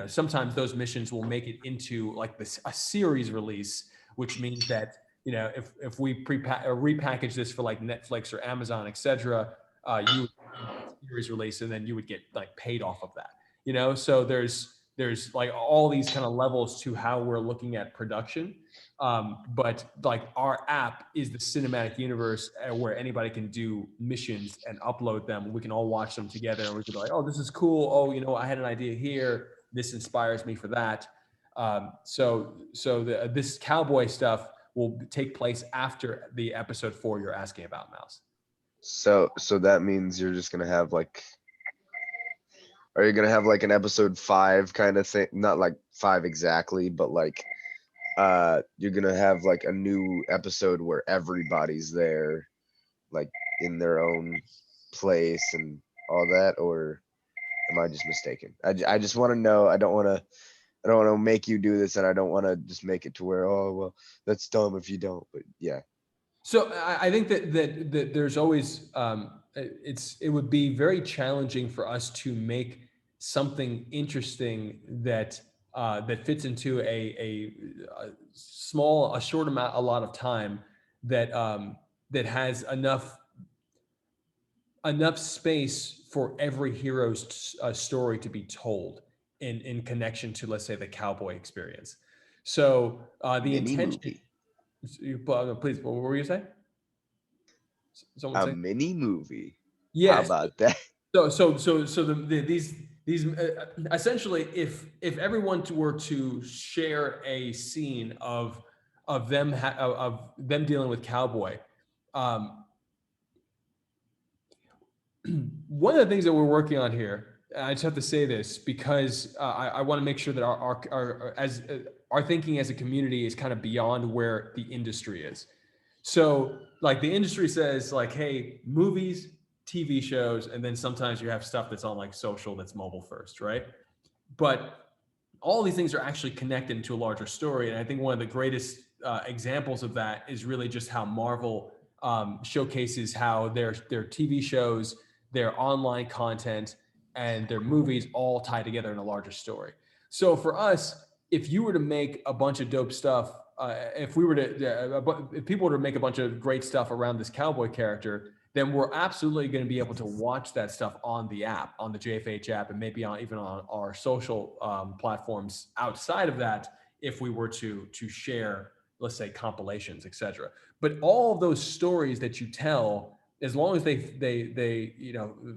sometimes those missions will make it into like a series release, which means that if we repackage this for like Netflix or Amazon, etc., you would series release, and then you would get like paid off of that. So there's like all these kind of levels to how we're looking at production. But like our app is the cinematic universe where anybody can do missions and upload them. We can all watch them together, and we can be like, oh, this is cool. Oh, I had an idea here. This inspires me for that. So this cowboy stuff will take place after the episode 4 you're asking about, Mouse. So that means you're just gonna have like, are you gonna have like an episode 5 kind of thing? Not like 5 exactly, but like you're gonna have like a new episode where everybody's there, like in their own place and all that, or am I just mistaken? I just want to know. I don't want to make you do this, and I don't want to just make it to where, oh well, that's dumb if you don't. But yeah. So I think that there's always it would be very challenging for us to make something interesting that fits into a short amount, a lot of time, that has enough space for every hero's story to be told. in connection to, let's say, the Cowboy experience. So the Mini intention, movie. please, what were you saying? Someone A say? mini movie. How Yes. about that? These essentially, if everyone were to share a scene of them of them dealing with Cowboy, one of the things that we're working on here, I just have to say this because I want to make sure that our thinking as a community is kind of beyond where the industry is. So like the industry says like, hey, movies, TV shows, and then sometimes you have stuff that's on like social that's mobile first, right? But all these things are actually connected into a larger story. And I think one of the greatest examples of that is really just how Marvel showcases how their TV shows, their online content, and their movies all tie together in a larger story. So for us, if you were to make a bunch of dope stuff, if people were to make a bunch of great stuff around this Cowboy character, then we're absolutely going to be able to watch that stuff on the app, on the JFH app, and maybe even on our social platforms outside of that, if we were to share, let's say, compilations, etc. But all of those stories that you tell, as long as they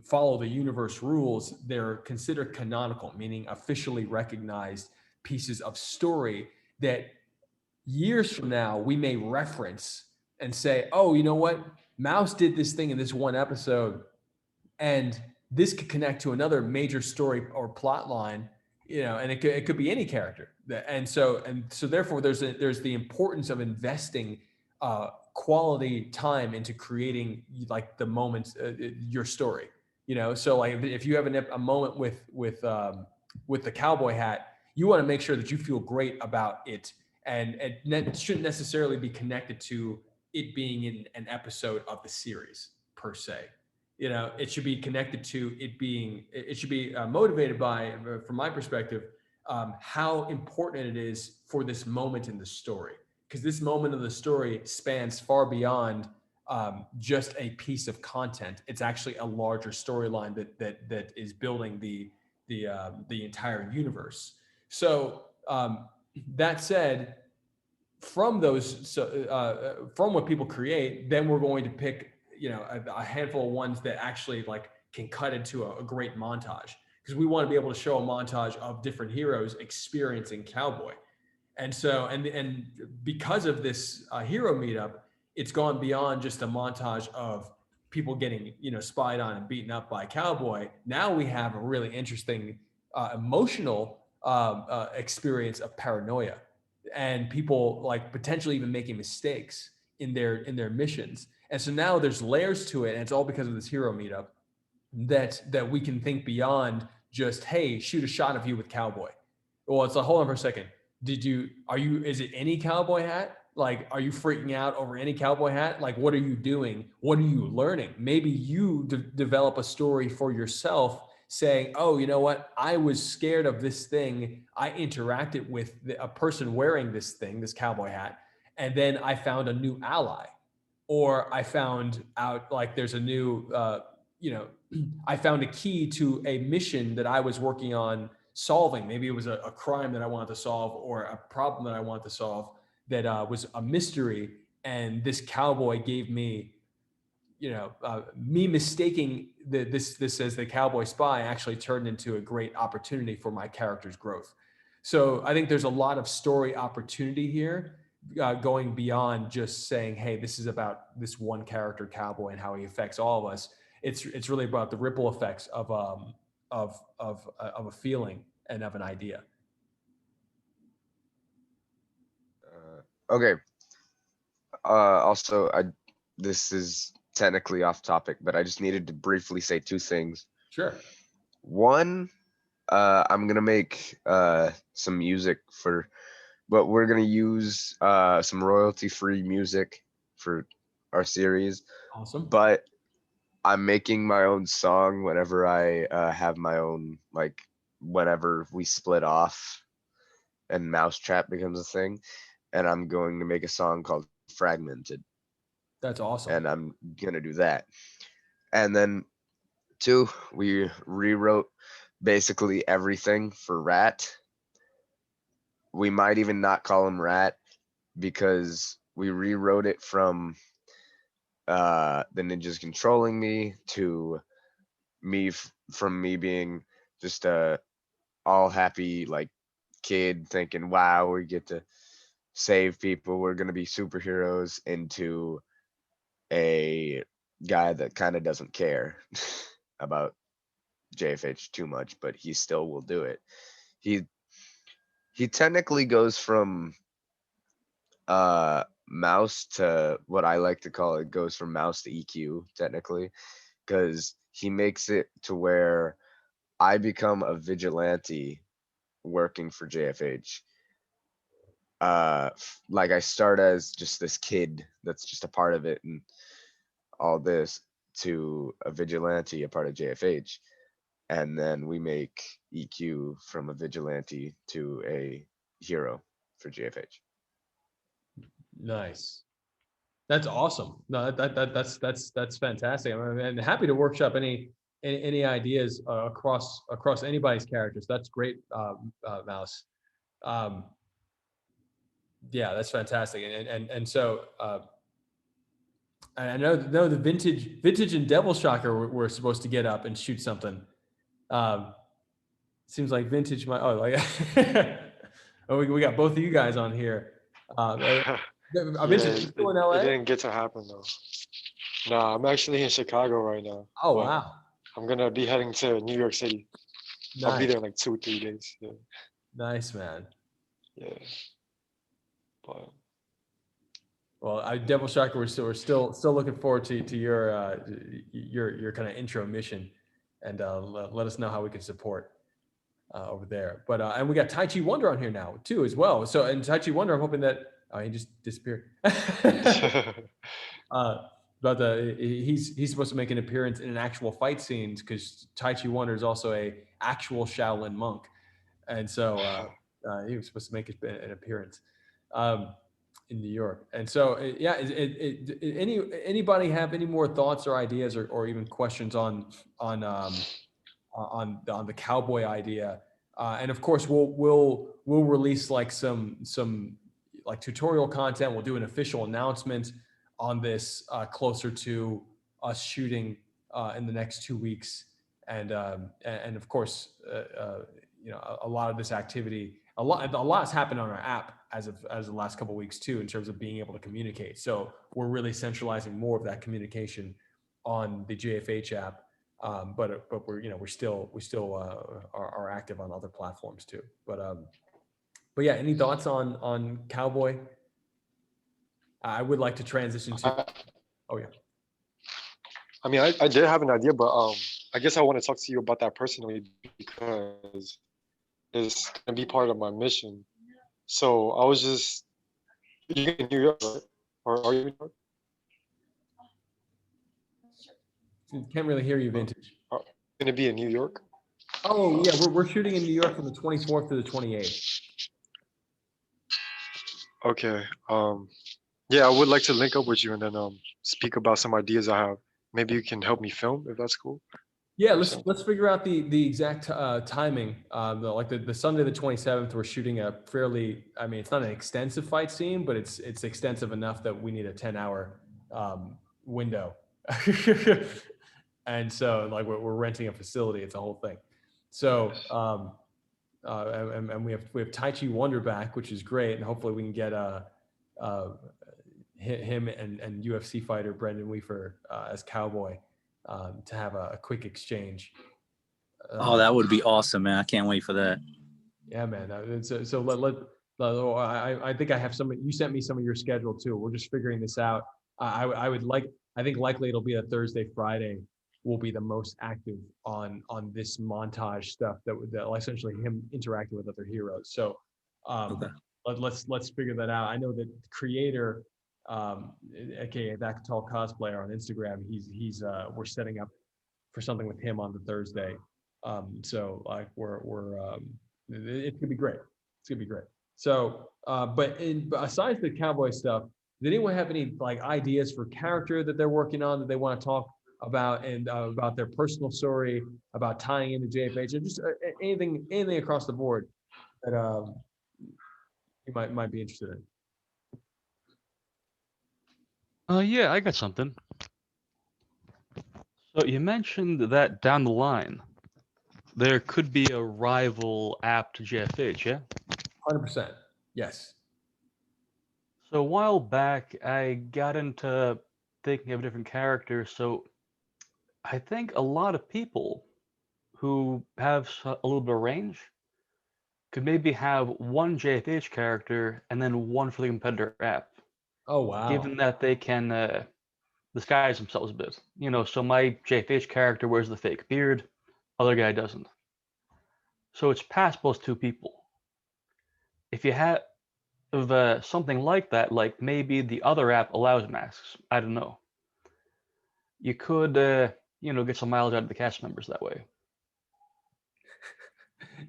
follow the universe rules, they're considered canonical, meaning officially recognized pieces of story that years from now we may reference and say, oh, you know what? Mouse did this thing in this one episode, and this could connect to another major story or plot line, and it could be any character. And so therefore there's the importance of investing quality time into creating like the moments, your story, so like if you have a moment with the Cowboy hat, you want to make sure that you feel great about it, and it shouldn't necessarily be connected to it being in an episode of the series per se. It should be connected to it should be motivated by, from my perspective, how important it is for this moment in the story, because this moment of the story spans far beyond just a piece of content. It's actually a larger storyline that is building the entire universe. So that said, from from what people create, then we're going to pick a handful of ones that actually like can cut into a great montage, because we want to be able to show a montage of different heroes experiencing Cowboy. And so and because of this hero meetup, it's gone beyond just a montage of people getting spied on and beaten up by Cowboy. Now we have a really interesting emotional experience of paranoia, and people like potentially even making mistakes in their missions. And so now there's layers to it, and it's all because of this hero meetup that we can think beyond just, hey, shoot a shot of you with Cowboy. Well, it's like, hold on for a second. Is it any Cowboy hat? Like, are you freaking out over any Cowboy hat? Like, what are you doing? What are you learning? Maybe you develop a story for yourself saying, oh, you know what? I was scared of this thing. I interacted with a person wearing this thing, this Cowboy hat, and then I found a new ally. Or I found out like there's a new, I found a key to a mission that I was working on solving. Maybe it was a crime that I wanted to solve, or a problem that I wanted to solve that was a mystery. And this Cowboy gave me, me mistaking this as the Cowboy spy actually turned into a great opportunity for my character's growth. So I think there's a lot of story opportunity here, going beyond just saying, hey, this is about this one character Cowboy and how he affects all of us. It's really about the ripple effects of a feeling and of an idea. Okay. Also, this is technically off topic, but I just needed to briefly say two things. Sure. One, I'm gonna make some music but we're gonna use some royalty-free music for our series. Awesome. But I'm making my own song whenever I have my own, like, whenever we split off and Mousetrap becomes a thing, and I'm going to make a song called Fragmented. That's awesome. And I'm gonna do that. And then two, we rewrote basically everything for Rat. We might even not call him Rat because we rewrote it from the ninjas controlling me to me from me being just a all happy like kid thinking, wow, we get to save people, we're gonna be superheroes, into a guy that kind of doesn't care about JFH too much, but he still will do it. He he technically goes from mouse to what I like to call it, goes from mouse to EQ technically, because he makes it to where I become a vigilante working for JFH. Like I start as just this kid that's just a part of it and all this, to a vigilante, a part of JFH. And then we make EQ from a vigilante to a hero for JFH. Nice. That's awesome. No, that's fantastic. I'm happy to workshop any ideas across anybody's characters. That's great, Mouse. Um, yeah, that's fantastic. And so I know the vintage and Devil Shocker were supposed to get up and shoot something. Seems like vintage might. Oh, like oh, we got both of you guys on here. Yeah, Vintage, still in LA? it didn't get to happen though. Nah, I'm actually in Chicago right now. Oh but wow, I'm gonna be heading to New York City. I'll be nice, there in like 2-3 days. Yeah, nice man. yeah. But Well, Devil Shocker, we're still looking forward to your kind of intro mission, and let us know how we can support over there. But and we got Tai Chi Wonder on here now too as well. So and Tai Chi Wonder, I'm hoping that he just disappeared. But he's supposed to make an appearance in an actual fight scene because Tai Chi Wonder is also a actual Shaolin monk, and so he was supposed to make an appearance in New York. And so yeah, anybody have any more thoughts or ideas or even questions on the Cowboy idea? And of course, we'll release like some like tutorial content. We'll do an official announcement on this closer to us shooting in the next 2 weeks. And of course, a lot of this activity, a lot's happened on our app as of the last couple of weeks too, in terms of being able to communicate. So we're really centralizing more of that communication on the JFH app. But we still are active on other platforms too. But yeah, any thoughts on Cowboy? I would like to transition to. Oh yeah. I mean, I did have an idea, but I guess I want to talk to you about that personally because it's gonna be part of my mission. So I was just, you're in New York, right? Or are you in New York? Can't really hear you, Vintage. Gonna be in New York? Oh yeah, we're shooting in New York from the 24th to the 28th. Okay. Yeah, I would like to link up with you and then speak about some ideas I have. Maybe you can help me film if that's cool. Yeah, let's figure out the exact timing. The Sunday the 27th, we're shooting a fairly, I mean, it's not an extensive fight scene, but it's extensive enough that we need a 10-hour window. And so like we're renting a facility, it's a whole thing. So and we have Tai Chi Wonder back, which is great, and hopefully we can get him and UFC fighter Brendan Weafer as Cowboy to have a quick exchange. Oh, that would be awesome, man! I can't wait for that. Yeah, man. I think I have some. You sent me some of your schedule too. We're just figuring this out. I think likely it'll be a Thursday, Friday will be the most active on this montage stuff that essentially him interacting with other heroes. So Okay. let's figure that out. I know that the creator, aka that tall cosplayer on Instagram, he's we're setting up for something with him on the Thursday. So like it's gonna be great. It's gonna be great. So but besides the Cowboy stuff, did anyone have any like ideas for character that they're working on that they want to talk about their personal story, about tying into JFH, and just anything across the board that you might be interested in. Yeah, I got something. So you mentioned that down the line, there could be a rival app to JFH, yeah? 100%. Yes. So a while back, I got into thinking of different characters. So I think a lot of people who have a little bit of range could maybe have one JFH character and then one for the competitor app, Oh, wow. given that they can disguise themselves a bit. You know, so my JFH character wears the fake beard, other guy doesn't. So it's passable as two people. If you have something like that, like maybe the other app allows masks, I don't know. You could, get some mileage out of the cast members that way.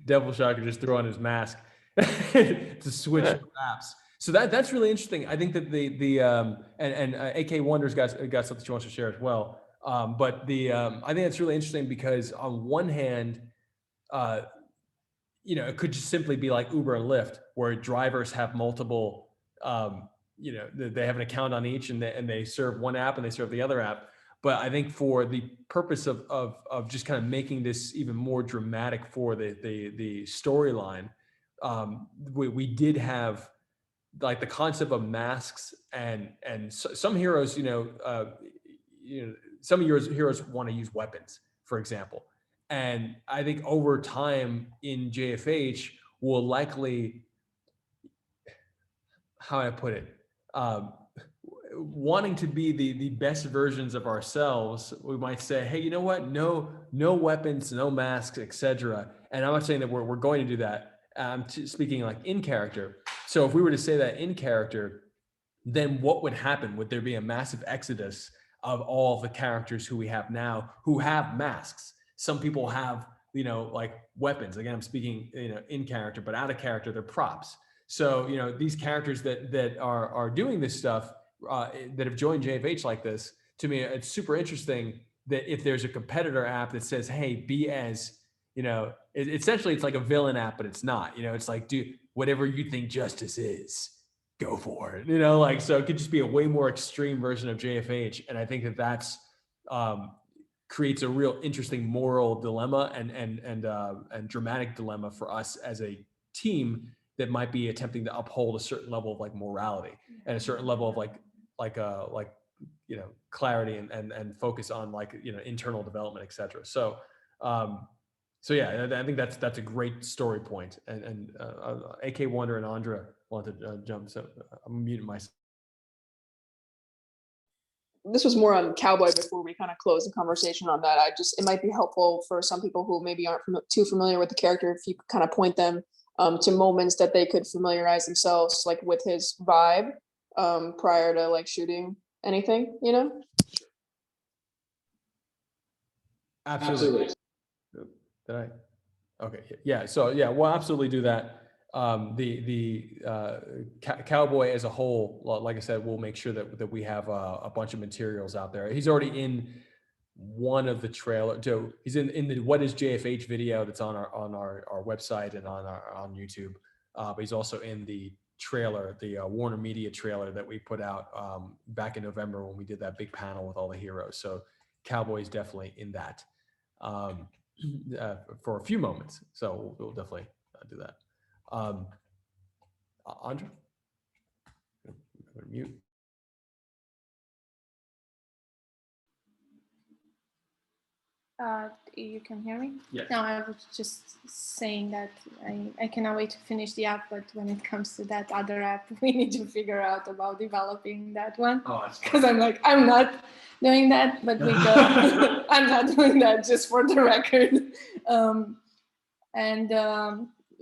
Devil Shocker just threw on his mask to switch apps. So that's really interesting. I think that AK Wonder's got something she wants to share as well. But I think that's really interesting because on one hand, it could just simply be like Uber and Lyft, where drivers have multiple, they have an account on each, and they serve one app and they serve the other app. But I think for the purpose of just kind of making this even more dramatic for the storyline, we did have like the concept of masks and some heroes, some of your heroes want to use weapons, for example. And I think over time in JFH, will likely, how I put it, wanting to be the best versions of ourselves, we might say, hey, you know what? No weapons, no masks, etc. And I'm not saying that we're going to do that. I'm speaking like in character. So if we were to say that in character, then what would happen? Would there be a massive exodus of all of the characters who we have now who have masks? Some people have, like weapons. Again, I'm speaking, in character, but out of character, they're props. So, these characters that are doing this stuff, that have joined JFH like this, to me, it's super interesting that if there's a competitor app that says, hey, be as, essentially it's like a villain app, but it's not, it's like, do whatever you think justice is, go for it, so it could just be a way more extreme version of JFH. And I think that's creates a real interesting moral dilemma and dramatic dilemma for us as a team that might be attempting to uphold a certain level of like morality and a certain level of clarity and focus on internal development, etc. So yeah, I think that's a great story point. And AK Wonder and Andra want to jump, so I'm muting myself. This was more on Cowboy before we kind of close the conversation on that. It might be helpful for some people who maybe aren't too familiar with the character if you kind of point them to moments that they could familiarize themselves like with his vibe prior to like shooting anything, Absolutely. Did I? Okay. Yeah. So yeah, we'll absolutely do that. Cowboy as a whole, like I said, we'll make sure that we have a bunch of materials out there. He's already in one of the trailer. So he's in the What is JFH video that's on our website and on YouTube. But he's also in the trailer, the Warner Media trailer that we put out back in November when we did that big panel with all the heroes. So Cowboy is definitely in that for a few moments. So we'll definitely do that. Andra? Mute. You can hear me? Yes. No, I was just saying that I cannot wait to finish the app, but when it comes to that other app, we need to figure out about developing that one. Because I'm not doing that, but with the, I'm not doing that, just for the record.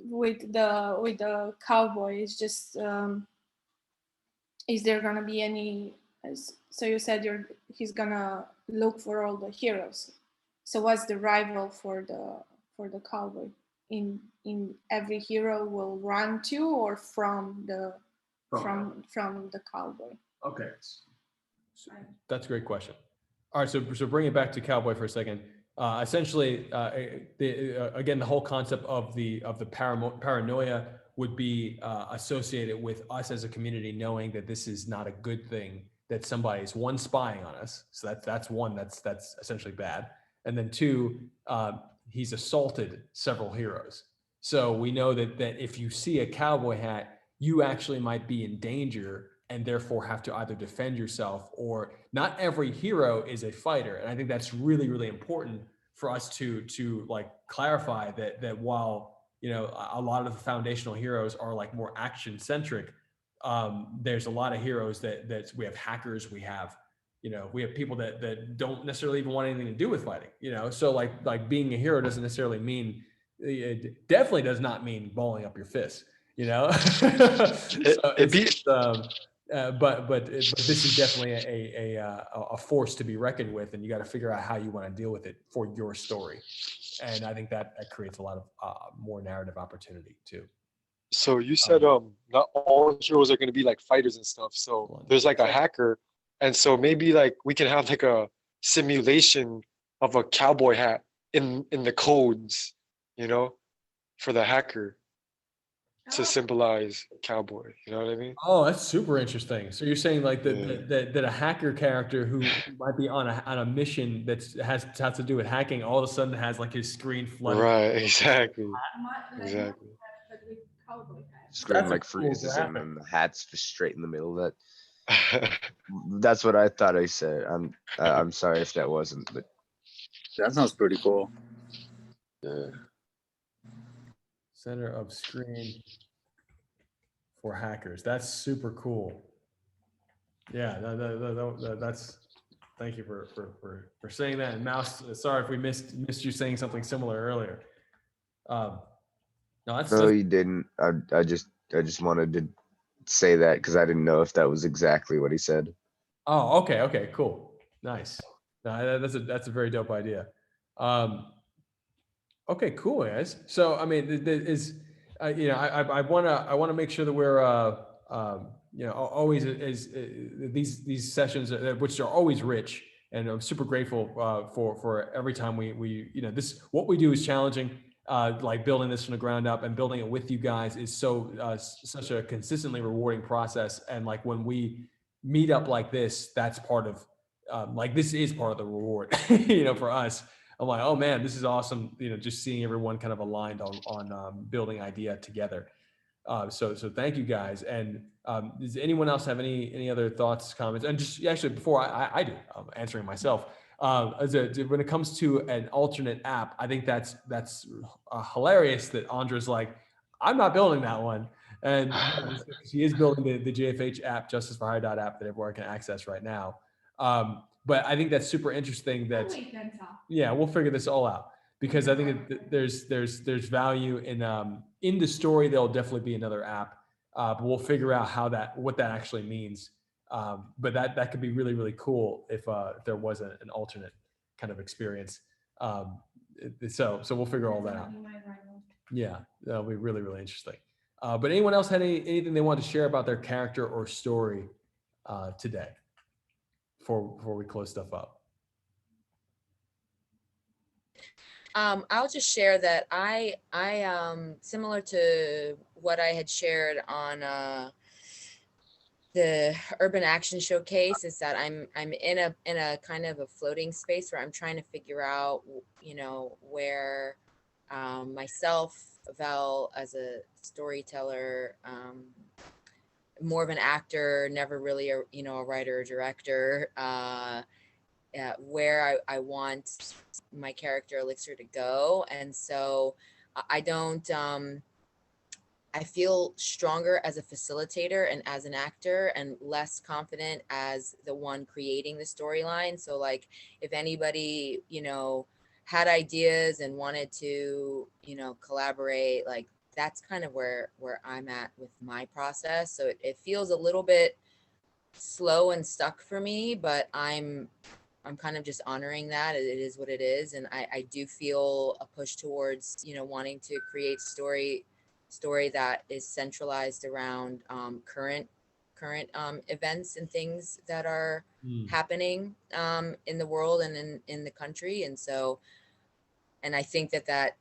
With the Cowboy, it's just, is there gonna be any? So you said he's gonna look for all the heroes. So what's the rival for the Cowboy? In every hero will run to or from the Cowboy? Okay, that's a great question. All right, so bring it back to Cowboy for a second. Essentially, again, the whole concept of the paranoia would be associated with us as a community knowing that this is not a good thing, that somebody is one, spying on us. So that's one, that's essentially bad. And then two, he's assaulted several heroes. So we know that if you see a cowboy hat, you actually might be in danger and therefore have to either defend yourself, or not every hero is a fighter. And I think that's really, really important for us to like clarify that while, you know, a lot of the foundational heroes are like more action centric, there's a lot of heroes that we have hackers, we have, you know, we have people that don't necessarily even want anything to do with fighting, you know? So like being a hero doesn't necessarily mean, it definitely does not mean balling up your fists, you know? But this is definitely a force to be reckoned with, and you got to figure out how you want to deal with it for your story. And I think that creates a lot of more narrative opportunity too. So you said not all heroes are going to be like fighters and stuff. So there's like a hacker, and so maybe like we can have like a simulation of a cowboy hat in the codes, you know, for the hacker to symbolize cowboy. You know what I mean? Oh, that's super interesting. So you're saying like that a hacker character who might be on a mission that has to do with hacking, all of a sudden has like his screen flooded. Right. Exactly. Exactly. Screen like freezes and then the hat's just straight in the middle of that. That's what I thought I said. I'm sorry if that wasn't, but That sounds pretty cool. yeah. Center of screen for hackers. That's super cool. Yeah, that's. Thank you for saying that. And Mouse, sorry if we missed you saying something similar earlier. No, you didn't. I just wanted to say that because I didn't know if that was exactly what he said. Oh, okay, cool, nice. No, that's a very dope idea. Okay, cool, guys. So I mean, you know, I want to make sure that we're you know, always these sessions, which are always rich, and I'm super grateful for every time we you know, what we do is challenging. Like building this from the ground up and building it with you guys is such a consistently rewarding process. And like when we meet up like this, that's part of like this is part of the reward, you know, for us. I'm like, oh man, this is awesome. You know, just seeing everyone kind of aligned on building idea together. So thank you guys. And does anyone else have any other thoughts, comments? And just actually before I do, answering myself. When it comes to an alternate app, I think that's hilarious that Andra's like, I'm not building that one. And she is building the JFH app, Justice for Hire app that everyone can access right now. But I think that's super interesting that, yeah, we'll figure this all out, because I think there's value in the story. There'll definitely be another app, but we'll figure out what that actually means. But that could be really, really cool if there was an alternate kind of experience. So we'll figure all that out. Yeah, that'll be really, really interesting. But anyone else had anything they wanted to share about their character or story today before we close stuff up? I'll just share that I similar to what I had shared on the Urban Action Showcase, is that I'm in a kind of a floating space where I'm trying to figure out, you know, where myself, Val, as a storyteller, more of an actor, never really a writer or director, where I want my character Elixir to go. And so I don't, I feel stronger as a facilitator and as an actor, and less confident as the one creating the storyline. So like if anybody, you know, had ideas and wanted to, you know, collaborate, like that's kind of where I'm at with my process. So it feels a little bit slow and stuck for me, but I'm kind of just honoring that. It is what it is. And I do feel a push towards, you know, wanting to create story that is centralized around current current events and things that are happening in the world and in the country. And so, and I think that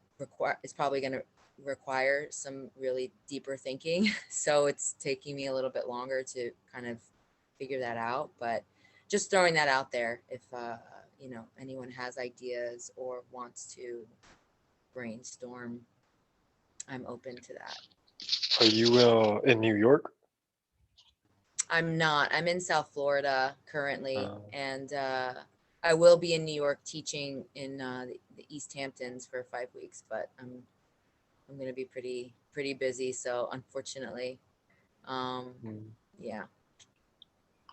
is probably going to require some really deeper thinking. So it's taking me a little bit longer to kind of figure that out, but just throwing that out there. If, you know, anyone has ideas or wants to brainstorm, I'm open to that. Are you in New York? I'm not. I'm in South Florida currently, and I will be in New York teaching in the East Hamptons for 5 weeks, but I'm going to be pretty busy. So unfortunately, yeah.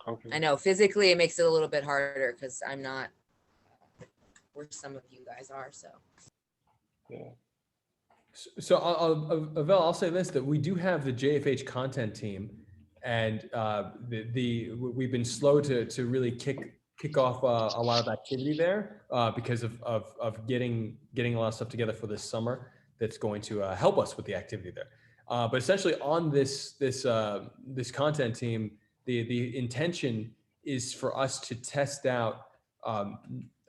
Okay. I know physically it makes it a little bit harder because I'm not where some of you guys are. So. Yeah. So Avel, I'll say this, that we do have the JFH content team, and we've been slow to really kick off a lot of activity there because of getting a lot of stuff together for this summer that's going to help us with the activity there. But essentially on this content team, the intention is for us to test out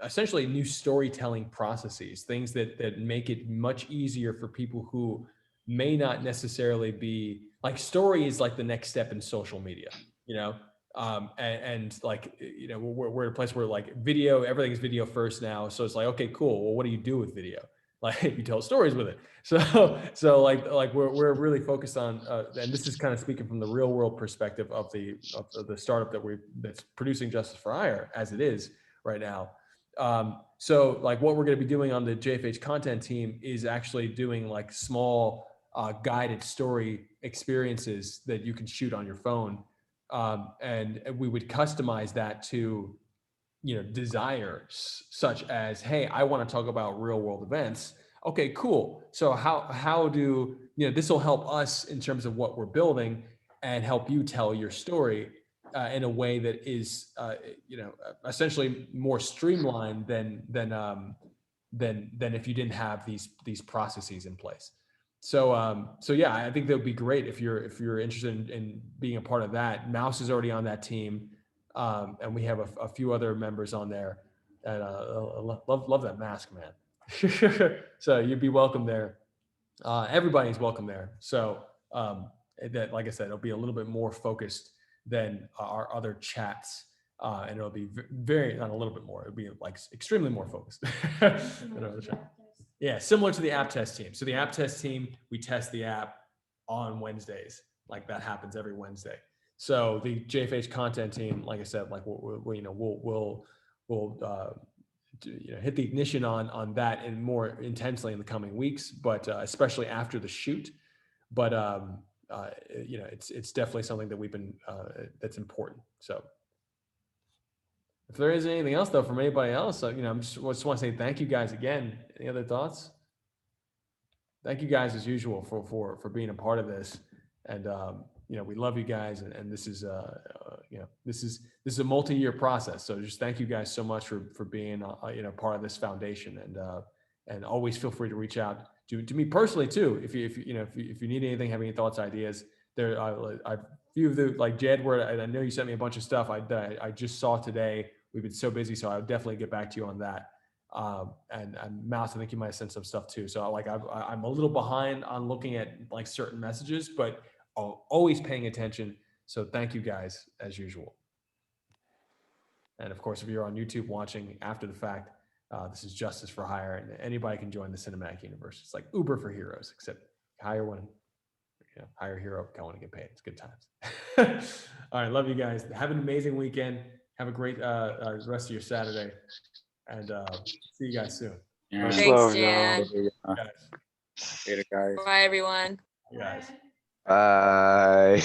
essentially new storytelling processes, things that make it much easier for people who may not necessarily be like, story is like the next step in social media, you know? And like, you know, we're at a place where like video, everything's video first now. So it's like, okay, cool. Well, what do you do with video? Like you tell stories with it. So like we're really focused on, and this is kind of speaking from the real world perspective of the startup that's producing Justice for Hire as it is right now. So like what we're going to be doing on the JFH content team is actually doing like small guided story experiences that you can shoot on your phone. And we would customize that to, you know, desires such as, hey, I want to talk about real world events. Okay, cool. So how do, you know, this will help us in terms of what we're building and help you tell your story in a way that is, you know, essentially more streamlined than if you didn't have these processes in place. So yeah, I think that would be great if you're interested in being a part of that. Mouse is already on that team, and we have a few other members on there. And love that mask, man. So you'd be welcome there. Everybody's welcome there. So that, like I said, it'll be a little bit more focused than our other chats, and it'll be very, not a little bit more. It'll be like extremely more focused. Yeah, similar to the app test team. So the app test team, we test the app on Wednesdays. Like that happens every Wednesday. So the JFH content team, like I said, like we'll you know, we'll you know, hit the ignition on that and more intensely in the coming weeks, but especially after the shoot. But you know, it's definitely something that we've been that's important. So if there is anything else though from anybody else, you know, I just want to say thank you guys again. Any other thoughts? Thank you guys as usual for being a part of this, and you know, we love you guys, and this is you know, this is a multi-year process. So just thank you guys so much for being you know, part of this foundation, and always feel free to reach out to me personally too if you need anything, have any thoughts, ideas. There a few of the, like Jed, where I know you sent me a bunch of stuff I just saw today. We've been so busy, so I'll definitely get back to you on that. And Mouse, I think you might have sent some stuff too. So like I'm a little behind on looking at like certain messages, but always paying attention. So thank you guys as usual. And of course, if you're on YouTube watching after the fact, this is Justice for Hire, and anybody can join the cinematic universe. It's like Uber for heroes, except hire one, you know, hire a hero, go on and get paid. It's good times. All right, love you guys. Have an amazing weekend. Have a great rest of your Saturday, and see you guys soon. Yeah. Thanks, Jan. Later, guys. Bye, everyone. Guys. Bye.